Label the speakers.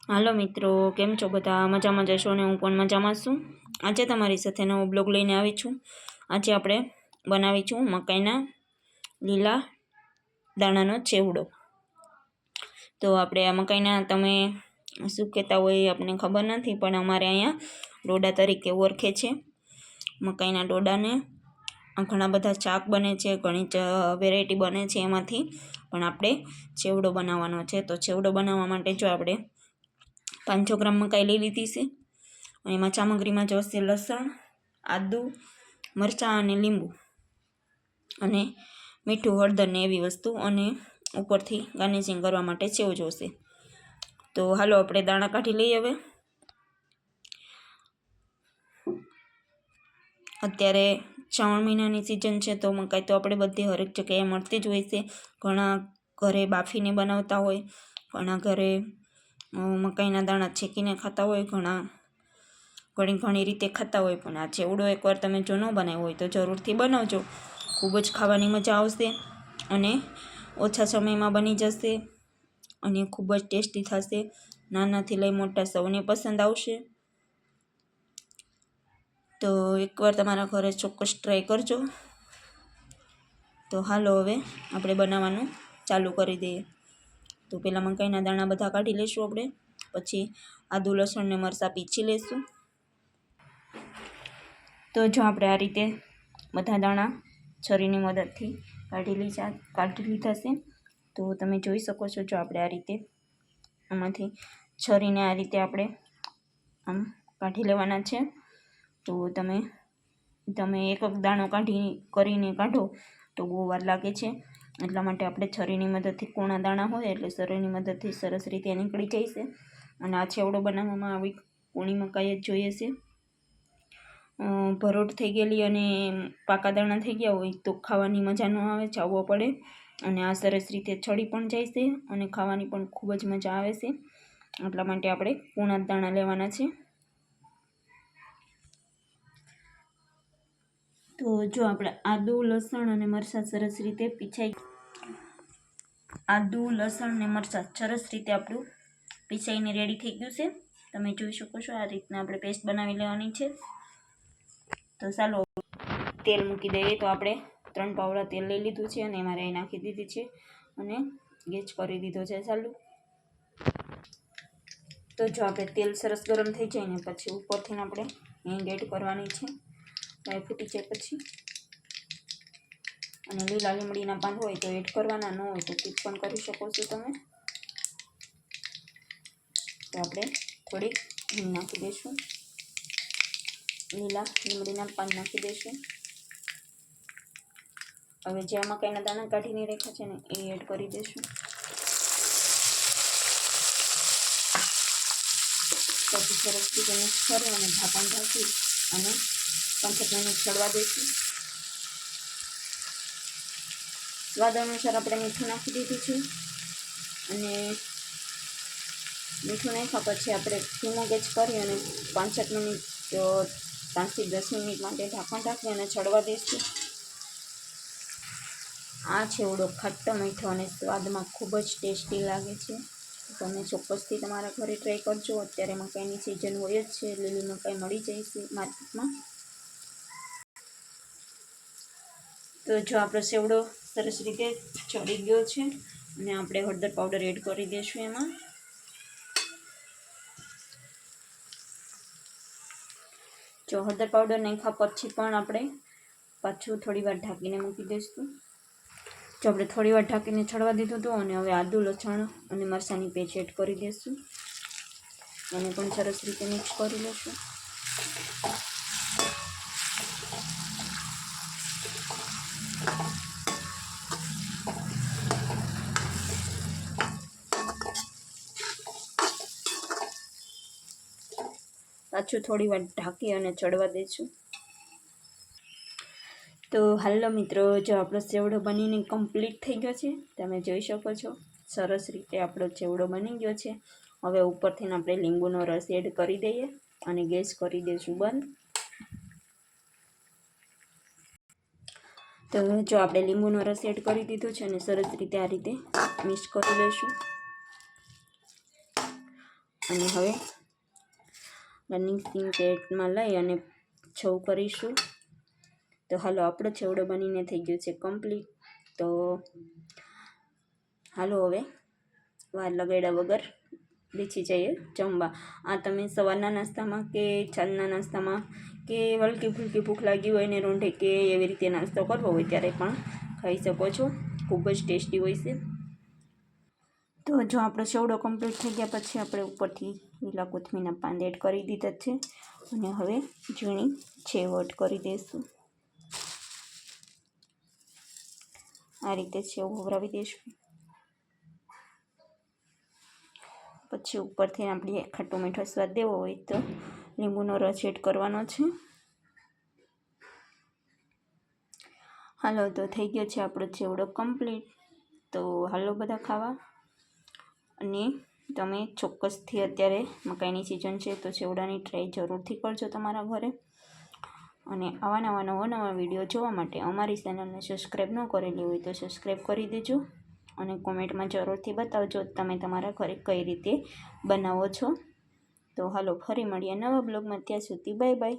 Speaker 1: હાલો મિત્રો, કેમ છો બધા? મજામાં જશો ને? હું પણ મજામાં છું. આજે તમારી સાથે નવો બ્લોગ લઈને આવી છું. આજે આપણે બનાવીશું મકાઈના લીલા દાણાનો ચેવડો. તો આપણે આ મકાઈના તમે શું કહેતા હોય આપણને ખબર નથી, પણ અમારે અહીંયા ડોડા તરીકે ઓળખે છે. મકાઈના ડોડાને ઘણા બધા શાક બને છે, ઘણી વેરાયટી બને છે એમાંથી, પણ આપણે ચેવડો બનાવવાનો છે. તો ચેવડો બનાવવા માટે જો આપણે 500 ગ્રામ મકાઈ લઈ લીધી છે. એમાં સામગ્રીમાં જોશે લસણ, આદુ, મરચાં અને લીંબુ અને મીઠું, હળદર ને એવી વસ્તુ, અને ઉપરથી ગાર્નિશિંગ કરવા માટે સેવ જોશે. તો હાલો આપણે દાણા કાઢી લઈએ. હવે અત્યારે શ્રાવણ મહિનાની સિઝન છે, તો મકાઈ તો આપણે બધી હરેક જગ્યાએ મળતી જ હોય છે. ઘણા ઘરે બાફીને બનાવતા હોય, ઘણા ઘરે મકાઈના દાણા છેકીને ખાતા હોય, ઘણી રીતે ખાતા હોય. પણ આ ચેવડો એકવાર તમે જો ન બનાવ્યો હોય તો જરૂરથી બનાવજો. ખૂબ જ ખાવાની મજા આવશે અને ઓછા સમયમાં બની જશે અને ખૂબ જ ટેસ્ટી થશે. નાનાથી લઈ મોટા સૌને પસંદ આવશે. તો એકવાર તમારા ઘરે ચોક્કસ ટ્રાય કરજો. તો હાલો હવે આપણે બનાવવાનું ચાલુ કરી દઈએ. તો પહેલાં મકાઈના દાણા બધા કાઢી લઈશું આપણે, પછી આદુ, લસણ ને મરચાં પીસી લઈશું. તો જો આપણે આ રીતે બધા દાણા છરીની મદદથી કાઢી લીધા છે. તો તમે જોઈ શકો છો, જો આપણે આ રીતે આમાંથી છરીને આ રીતે આપણે આમ કાઢી લેવાના છે. તો તમે એક દાણો કરીને કાઢો તો બહુ વાર લાગે છે. એટલા માટે આપણે છરીની મદદથી કોણા દાણા હોય એટલે છરીની મદદથી સરસ રીતે નીકળી જાય છે. અને આ ચેવડો બનાવવામાં આવી કોણી મકાઈ જ જોઈએ છે. ભરોટ થઈ ગયેલી અને પાકા દાણા થઈ ગયા હોય તો ખાવાની મજા ન આવે, ચાવવો પડે. અને આ સરસ રીતે છળી પણ જાય છે અને ખાવાની પણ ખૂબ જ મજા આવે છે. એટલા માટે આપણે કોણા દાણા લેવાના છે. તો જો આપણે આદુ, લસણ અને મરચાં સરસ રીતે આપણું પીસાઈને રેડી થઈ ગયું છે. તમે જોઈ શકો છો, આ રીતના આપણે પેસ્ટ બનાવી લેવાની છે. તો ચાલો તેલ મૂકી દઈએ. તો આપણે 3 પાવડા તેલ લઈ લીધું છે અને એમાં રાઈ નાખી દીધી છે અને ગેસ કરી દીધો છે ચાલુ. તો જો આપણે તેલ સરસ ગરમ થઈ જાય ને પછી ઉપરથી આપણે હિંગ એડ કરવાની છે. રાઈ ફૂટી જાય પછી, અને લીલા લીમડીના પાન હોય તો એડ કરવાના, ન હોય તો સ્કીપ પણ કરી શકો છો તમે. તો આપણે થોડીક હિંગ નાખી દઈશું, લીલા લીમડીના પાન નાખી દઈશું. હવે જે મકાઈના દાણા કાઢીને રાખ્યા છે ને એ એડ કરી દઈશું. પછી સરસ રીતે મિક્સ કરી અને ઢાંકણ ઢાંકી અને 5 મિનિટ ચડવા દઈશું. સ્વાદ અનુસાર આપણે મીઠું નાખી દીધું છે અને મીઠું નાખ્યા પછી આપણે ધીમો ગેસ કરી અને 5 મિનિટ 5 થી 10 મિનિટ માટે ઢાંકણ ઢાંકી અને ચડવા દઈશું. આ ચેવડો ખાટો, મીઠો અને સ્વાદમાં ખૂબ જ ટેસ્ટી લાગે છે. તમે ચોક્કસથી તમારા ઘરે ટ્રાય કરજો. અત્યારે મકાઈની સિઝન હોય જ છે, લીલી મકાઈ મળી જાય છે માર્કેટમાં. તો જો આપણો સેવડો સરસ રીતે ચડી ગયો છે અને આપણે હળદર પાવડર એડ કરી દઈશું એમાં. જો હળદર પાવડર નાખ્યા પછી પણ આપણે પાછું થોડી વાર ઢાંકીને મૂકી દઈશું. જો આપણે થોડી વાર ઢાંકીને ચડવા દીધું હતું અને હવે આદુ, લસણ અને મરચાંની પેસ્ટ એડ કરી દઈશું. એને પણ સરસ રીતે મિક્સ કરી લઈશું. પાછું થોડી વાર ઢાંકી અને ચડવા દઈશું. તો હાલો મિત્રો, જો આપણો ચેવડો બનીને કમ્પ્લીટ થઈ ગયો છે. તમે જોઈ શકો છો, સરસ રીતે આપણો ચેવડો બની ગયો છે. હવે ઉપરથી આપણે લીંબુનો રસ એડ કરી દઈએ અને ગેસ કરી દઈશું બંધ. તો જો આપણે લીંબુનો રસ એડ કરી દીધો છે અને સરસ રીતે આ રીતે મિક્સ કરી લઈશું. અને હવે રનિંગ સ્ટીમ પેટમાં લઈ અને છવ કરીશું. તો હાલો, આપણો છેવડો બનીને થઈ ગયો છે કમ્પ્લીટ. તો હાલો હવે વાર લગાડ્યા વગર બેસી જઈએ જમવા. આ તમે સવારના નાસ્તામાં કે સાંજના નાસ્તામાં કે હલકી ફૂલકી ભૂખ લાગી હોય ને રોંઢે કે એવી રીતે નાસ્તો કરવો હોય ત્યારે પણ ખાઈ શકો છો. ખૂબ જ ટેસ્ટી હોય છે. તો જો આપણો સેવડો કમ્પ્લીટ થઈ ગયા પછી આપણે ઉપરથી લીલા કોથમીરના પાન એડ કરી દીધા છે અને હવે ઝીણી છેવ એડ કરી દઈશું. આ રીતે સેવ ભભરાવી દઈશું. પછી ઉપરથી આપણે ખાટો મીઠો સ્વાદ દેવો હોય તો લીંબુનો રસ એડ કરવાનો છે. હાલો, તો થઈ ગયો છે આપણો છેવડો કમ્પ્લીટ. તો હાલો બધા ખાવા. અને તમે ચોક્કસથી અત્યારે મકાઈની સિઝન છે તો છેવડાની ટ્રાય જરૂરથી કરજો તમારા ઘરે. અને આવા નવા વિડીયો જોવા માટે અમારી ચેનલને સબસ્ક્રાઈબ ન કરેલી હોય તો સબસ્ક્રાઈબ કરી દેજો. અને કોમેન્ટમાં જરૂરથી બતાવજો તમે તમારા ઘરે કઈ રીતે બનાવો છો. તો હાલો, ફરી મળીએ નવા બ્લોગમાં. ત્યાં સુધી બાય બાય.